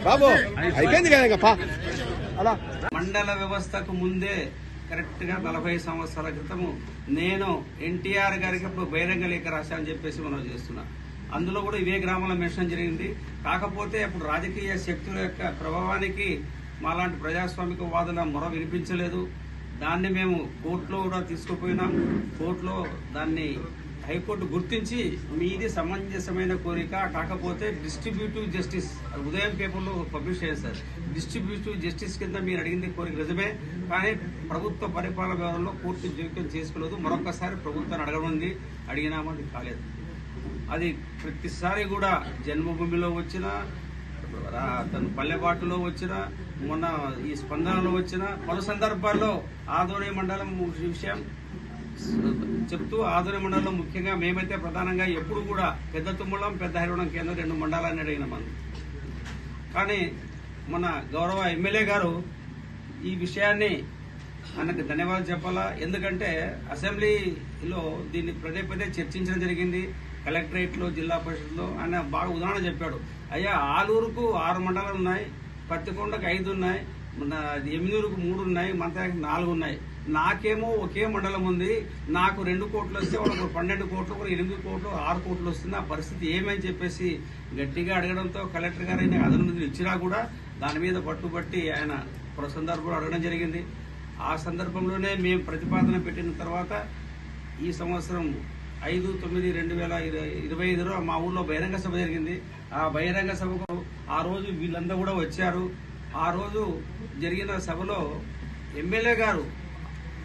బాబు అయిపోయింది కదా అలా. మండల వ్యవస్థకు ముందే కరెక్ట్ గా 40 సంవత్సరాల క్రితము నేను ఎన్టీఆర్ గారికి ఇప్పుడు బహిరంగ లేఖ రాశా అని చెప్పేసి మనం చేస్తున్నా. అందులో కూడా ఇవే గ్రామాల మెన్షన్ జరిగింది. కాకపోతే అప్పుడు రాజకీయ శక్తుల యొక్క ప్రభావానికి మాలాంటి ప్రజాస్వామిక వాదుల మొర వినిపించలేదు. దాన్ని మేము కోర్టులో కూడా తీసుకుపోయినాం. కోర్టులో దాన్ని హైకోర్టు గుర్తించి మీది సమంజసమైన కోరిక, కాకపోతే డిస్ట్రిబ్యూటివ్ జస్టిస్ ఉదయం పేపర్లో పబ్లిష్ అయ్యారు సార్. డిస్ట్రిబ్యూటివ్ జస్టిస్ కింద మీరు అడిగింది కోరిక నిజమే, కానీ ప్రభుత్వ పరిపాలన వ్యవహారంలో కోర్టు జోక్యం చేసుకోలేదు. మరొకసారి ప్రభుత్వాన్ని అడగనుంది, అడిగినామది కాలేదు. అది ప్రతిసారి కూడా జన్మభూమిలో వచ్చిన, తన పల్లెబాటులో వచ్చిన, మొన్న ఈ స్పందనలో వచ్చిన పలు సందర్భాల్లో ఆదోని మండలం విషయం చెప్తూ, ఆదోని మండలంలో ముఖ్యంగా మేమైతే ప్రధానంగా ఎప్పుడు కూడా పెద్ద తుమ్మలం, పెద్ద హరివడం కేంద్రం 2 మండలాన్ని అడిగిన మనం. కానీ మన గౌరవ ఎమ్మెల్యే గారు ఈ విషయాన్ని ఆయనకు ధన్యవాదాలు చెప్పాలా. ఎందుకంటే అసెంబ్లీలో దీన్ని పదే పదే చర్చించడం జరిగింది. కలెక్టరేట్ లో, జిల్లా పరిషత్లో ఆయన బాగా ఉదాహరణ చెప్పాడు. అయ్యా, ఆలూరుకు 6 మండలాలు ఉన్నాయి, పత్తికొండకు 5 ఉన్నాయి, ఎమ్మినూరుకు 3 ఉన్నాయి, మంత్రానికి 4 ఉన్నాయి. నాకేమో ఒకే మండలం ఉంది, నాకు 2 కోట్లు వస్తే వాళ్ళకు 12 కోట్లు, 8 కోట్లు, 6 కోట్లు వస్తుంది. ఆ పరిస్థితి ఏమని చెప్పేసి గట్టిగా అడగడంతో కలెక్టర్ గారు ఆయన అదన నిధులు ఇచ్చినా కూడా దాని మీద పట్టుబట్టి ఆయన సందర్భంలో అడగడం జరిగింది. ఆ సందర్భంలోనే మేము ప్రతిపాదన పెట్టిన తర్వాత ఈ సంవత్సరం 5/9/2025 మా ఊర్లో బహిరంగ సభ జరిగింది. ఆ బహిరంగ సభకు ఆ రోజు వీళ్ళందరూ కూడా వచ్చారు. ఆ రోజు జరిగిన సభలో ఎమ్మెల్యే గారు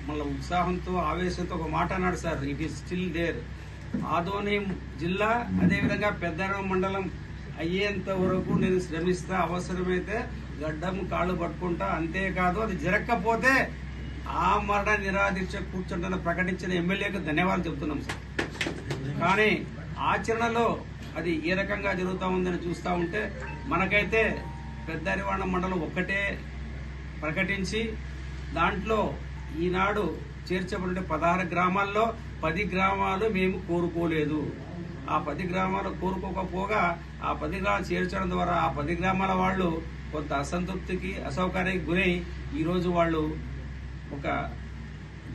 మళ్ళీ ఉత్సాహంతో, ఆవేశంతో ఒక మాట అన్నాడు sir. It is still there. Adoni జిల్లా అదేవిధంగా పెద్దారం మండలం అయ్యేంత వరకు నేను శ్రమిస్తా, అవసరమైతే గడ్డం కాళ్ళు పట్టుకుంటా, అంతేకాదు అది జరగకపోతే ఆ మరణ నిరాదీక్ష కూర్చుంటానని ప్రకటించిన ఎమ్మెల్యేకు ధన్యవాదాలు చెప్తున్నాం సార్. కానీ ఆచరణలో అది ఏ రకంగా జరుగుతూ ఉందని చూస్తూ ఉంటే మనకైతే పెద్దరివాడ మండలం ఒక్కటే ప్రకటించి దాంట్లో ఈనాడు చేర్చబడిన 16 గ్రామాల్లో 10 గ్రామాలు మేము కోరుకోలేదు. ఆ 10 గ్రామాలు కోరుకోకపోగా ఆ 10 గ్రామాలు చేర్చడం ద్వారా ఆ 10 గ్రామాల వాళ్ళు కొంత అసంతృప్తికి, అసౌకర్యానికి గురై ఈరోజు వాళ్ళు ఒక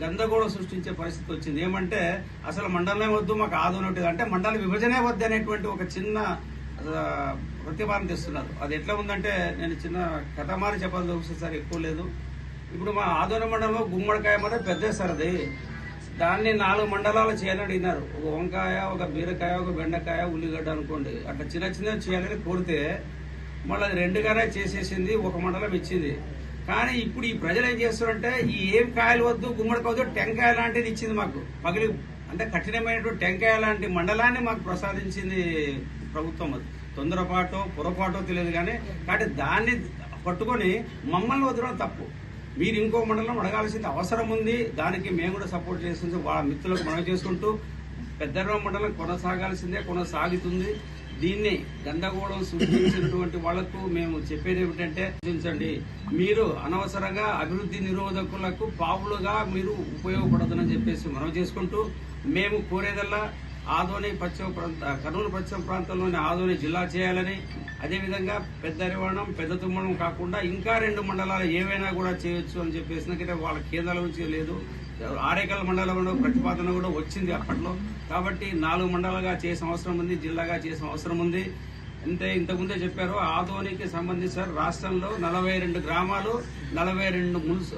గందరగోళం సృష్టించే పరిస్థితి వచ్చింది. ఏమంటే అసలు మండలమే వద్దు, మాకు ఆదోనట్టు అంటే మండల విభజనే వద్దు అనేటువంటి ఒక చిన్న ప్రతిపాదన తెస్తున్నారు. అది ఎట్లా ఉందంటే, నేను చిన్న కథమారి చెప్పాల్సి వస్తుంది సార్, ఎక్కువ లేదు. ఇప్పుడు మా ఆదోని మండలంలో గుమ్మడికాయ మాట పెద్ద సార్, అది దాన్ని 4 మండలాలు చేయాలని అడిగినారు. ఒక వంకాయ, ఒక బీరకాయ, ఒక బెండకాయ, ఉల్లిగడ్డ అనుకోండి, అట్లా చిన్న చిన్న చేయాలని కోరితే మళ్ళీ అది 2గానే చేసేసింది, 1 మండలం ఇచ్చింది. కానీ ఇప్పుడు ఈ ప్రజలు ఏం చేస్తారంటే, ఈ ఏం కాయలు వద్దు, గుమ్మడికాయ వద్దు, టెంకాయ లాంటిది ఇచ్చింది మాకు. పగిలి అంటే కఠినమైనటువంటి టెంకాయ లాంటి మండలాన్ని మాకు ప్రసాదించింది ప్రభుత్వం. అది తొందరపాటో పొరపాటో తెలియదు కానీ, కాబట్టి దాన్ని పట్టుకొని మమ్మల్ని వదలడం తప్పు. మీరు ఇంకో మండలం అడగాల్సింది అవసరం ఉంది. దానికి మేము కూడా సపోర్ట్ చేస్తుంది. వాళ్ళ మిత్రులకు మనం చేసుకుంటూ పెద్దరామ మండలం కొనసాగాల్సిందే, కొనసాగుతుంది. దీన్ని గందరగోళం సృష్టించినటువంటి వాళ్లకు మేము చెప్పేది ఏమిటంటే, మీరు అనవసరంగా అభివృద్ధి నిరోధకులకు పావులుగా మీరు ఉపయోగపడదని చెప్పేసి మనం చేసుకుంటూ, మేము కోరేదల్లా ఆదోని కర్నూలు పశ్చిమ ప్రాంతంలోని ఆదోని జిల్లా చేయాలని, అదేవిధంగా పెద్దరివాణం, పెద్ద తుమ్మడం కాకుండా ఇంకా 2 మండలాలు ఏవైనా కూడా చేయొచ్చు అని చెప్పేసి వాళ్ళ కేంద్రాల నుంచి లేదు. ఆరేకల్ మండలంలో ప్రతిపాదన కూడా వచ్చింది అప్పట్లో. కాబట్టి 4 మండలాలుగా చేసిన అవసరం ఉంది, జిల్లాగా చేసిన అవసరం ఉంది. ఇంతకుముందే చెప్పారు, ఆదోనికి సంబంధించి రాష్ట్రంలో 42 గ్రామాలు, 42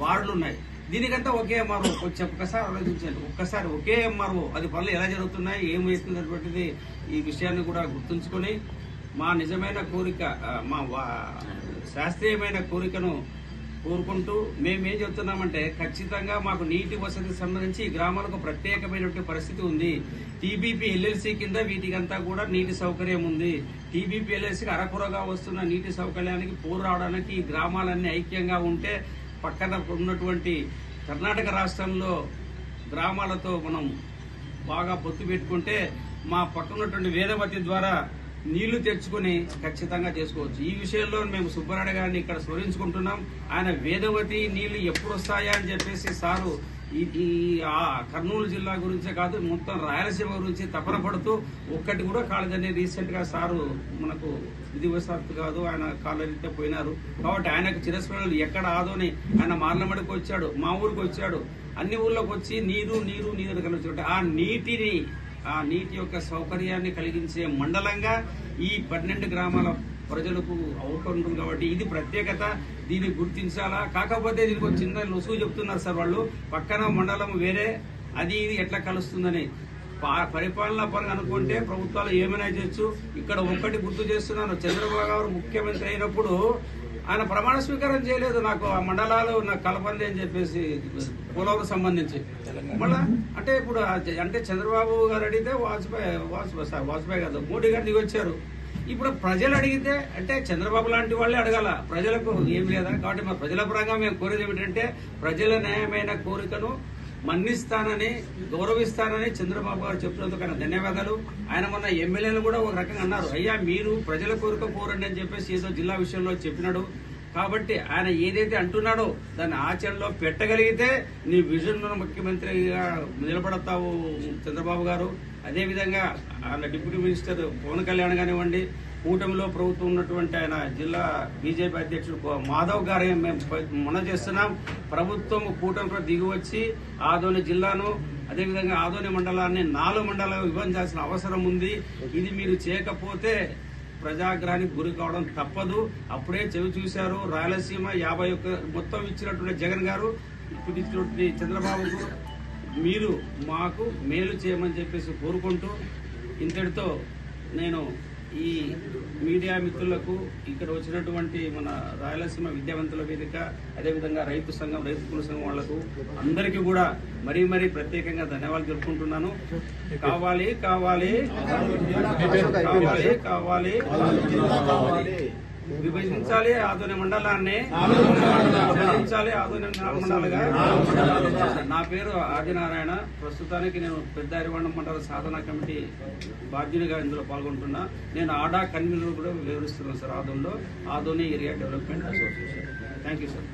వార్డులు ఉన్నాయి. దీనికంతా ఒకే ఎంఆర్ఓ. ఒక్కసారి ఆలోచించండి, ఒక్కసారి ఒకే ఎంఆర్ఓ. అది పనులు ఎలా జరుగుతున్నాయి, ఏమవుతున్నటువంటిది ఈ విషయాన్ని కూడా గుర్తుంచుకొని మా నిజమైన కోరిక, మా శాస్త్రీయమైన కోరికను కోరుకుంటూ మేమేం చెప్తున్నామంటే, ఖచ్చితంగా మాకు నీటి వసతికి సంబంధించి ఈ గ్రామాలకు ప్రత్యేకమైనటువంటి పరిస్థితి ఉంది. టీబీపీ ఎల్ఎల్సీ కింద వీటికంతా కూడా నీటి సౌకర్యం ఉంది. టీబీపీ ఎల్ఎల్సీకి అరకొరగా వస్తున్న నీటి సౌకర్యానికి పోరు రావడానికి ఈ గ్రామాలన్నీ ఐక్యంగా ఉంటే, పక్కన ఉన్నటువంటి కర్ణాటక రాష్ట్రంలో గ్రామాలతో మనం బాగా పొత్తు పెట్టుకుంటే మా పక్కనటువంటి వేదవతి ద్వారా నీళ్లు తెచ్చుకుని ఖచ్చితంగా చేసుకోవచ్చు. ఈ విషయంలో మేము సుబ్బరాయుడు గారిని ఇక్కడ స్మరించుకుంటున్నాం. ఆయన వేదవతి నీళ్లు ఎప్పుడు వస్తాయా అని చెప్పేసి సారు ఈ ఆ కర్నూలు జిల్లా గురించే కాదు మొత్తం రాయలసీమ గురించి తపన పడుతూ ఒక్కటి కూడా కాలేదని రీసెంట్ గా సారు మనకు విధివశాత్తు కాదు ఆయన కాలేజీతో పోయినారు. కాబట్టి ఆయనకు చిరస్మరణలు ఎక్కడ ఆదోని ఆయన మార్లమడికి వచ్చాడు, మా ఊరికి వచ్చాడు, అన్ని ఊర్లోకి వచ్చి నీరు నీరు నీరు కలిసి ఆ నీటి యొక్క సౌకర్యాన్ని కలిగించే మండలంగా ఈ 12 గ్రామాల ప్రజలకు అవుతుంది. కాబట్టి ఇది ప్రత్యేకత, దీన్ని గుర్తించాలా. కాకపోతే దీనికి ఒక చిన్న రుసుగు చెప్తున్నారు సార్ వాళ్ళు, పక్కన మండలం వేరే, అది ఇది ఎట్లా కలుస్తుందని. పరిపాలనా పరంగా అనుకుంటే ప్రభుత్వాలు ఏమైనా చేయొచ్చు. ఇక్కడ ఒక్కటి గుర్తు చేస్తున్నాను, చంద్రబాబు గారు ముఖ్యమంత్రి అయినప్పుడు ఆయన ప్రమాణ స్వీకారం చేయలేదు. నాకు ఆ మండలాలు నాకు కలపండి అని చెప్పేసి పోలవరం సంబంధించి మళ్ళా అంటే ఇప్పుడు అంటే చంద్రబాబు గారు అడిగితే వాజ్పేయి కాదు మోడీ గారు దిగొచ్చారు. ఇప్పుడు ప్రజలు అడిగితే అంటే చంద్రబాబు లాంటి వాళ్ళే అడగాల, ప్రజలకు ఏం లేదా. కాబట్టి మా ప్రజల పరంగా మేము కోరేది ఏమిటంటే ప్రజల న్యాయమైన కోరికను మన్నిస్తానని గౌరవిస్తానని చంద్రబాబు గారు చెప్పినందుకు ఆయన ధన్యవాదాలు. ఆయన మొన్న ఎమ్మెల్యేలు కూడా ఒక రకంగా అన్నారు, అయ్యా మీరు ప్రజల కోరిక కోరండి అని చెప్పేసి ఏదో జిల్లా విషయంలో చెప్పినాడు. కాబట్టి ఆయన ఏదైతే అంటున్నాడో దాన్ని ఆచరణలో పెట్టగలిగితే నీ విజన్ ముఖ్యమంత్రిగా నిలబడతావు చంద్రబాబు గారు. అదేవిధంగా ఆయన డిప్యూటీ మినిస్టర్ పవన్ కళ్యాణ్ కానివ్వండి, కూటమిలో ప్రభుత్వం ఉన్నటువంటి ఆయన జిల్లా బీజేపీ అధ్యక్షుడు మాధవ్ గారు మేము మొన్న చేస్తున్నాం. ప్రభుత్వం కూటమిలో దిగివచ్చి ఆదోని జిల్లాను అదేవిధంగా ఆదోని మండలాన్ని 4 మండలాలు విభజించాల్సిన అవసరం ఉంది. ఇది మీరు చేయకపోతే ప్రజాగ్రహానికి గురి కావడం తప్పదు. అప్పుడే చెవి చూశారు. రాయలసీమ 51 మొత్తం ఇచ్చినటువంటి జగన్ గారు ఇప్పుడు ఇచ్చినటువంటి చంద్రబాబుకు మీరు మాకు మేలు చేయమని చెప్పేసి కోరుకుంటూ ఇంతటితో నేను ఈ మీడియా మిత్రులకు, ఇక్కడ వచ్చినటువంటి మన రాయలసీమ విద్యావంతుల వేదిక, అదేవిధంగా రైతు సంఘం, రైతు కుల సంఘం వాళ్లకు అందరికీ కూడా మరీ ప్రత్యేకంగా ధన్యవాదాలు తెలుపుకుంటున్నాను. కావాలి కావాలి కావాలి కావాలి విభజించాలి ఆదోని మండలాన్ని, విభజించాలి ఆదోని మండలంగా. నా పేరు ఆదినారాయణ. ప్రస్తుతానికి నేను పెద్ద అరివాణం మండల సాధన కమిటీ బాధ్యునిగా ఇందులో పాల్గొంటున్నా. నేను ఆడా కన్వీనర్ కూడా వివరిస్తున్నాను సార్ ఆదోనిలో, Adoni area development association. Thank you sir.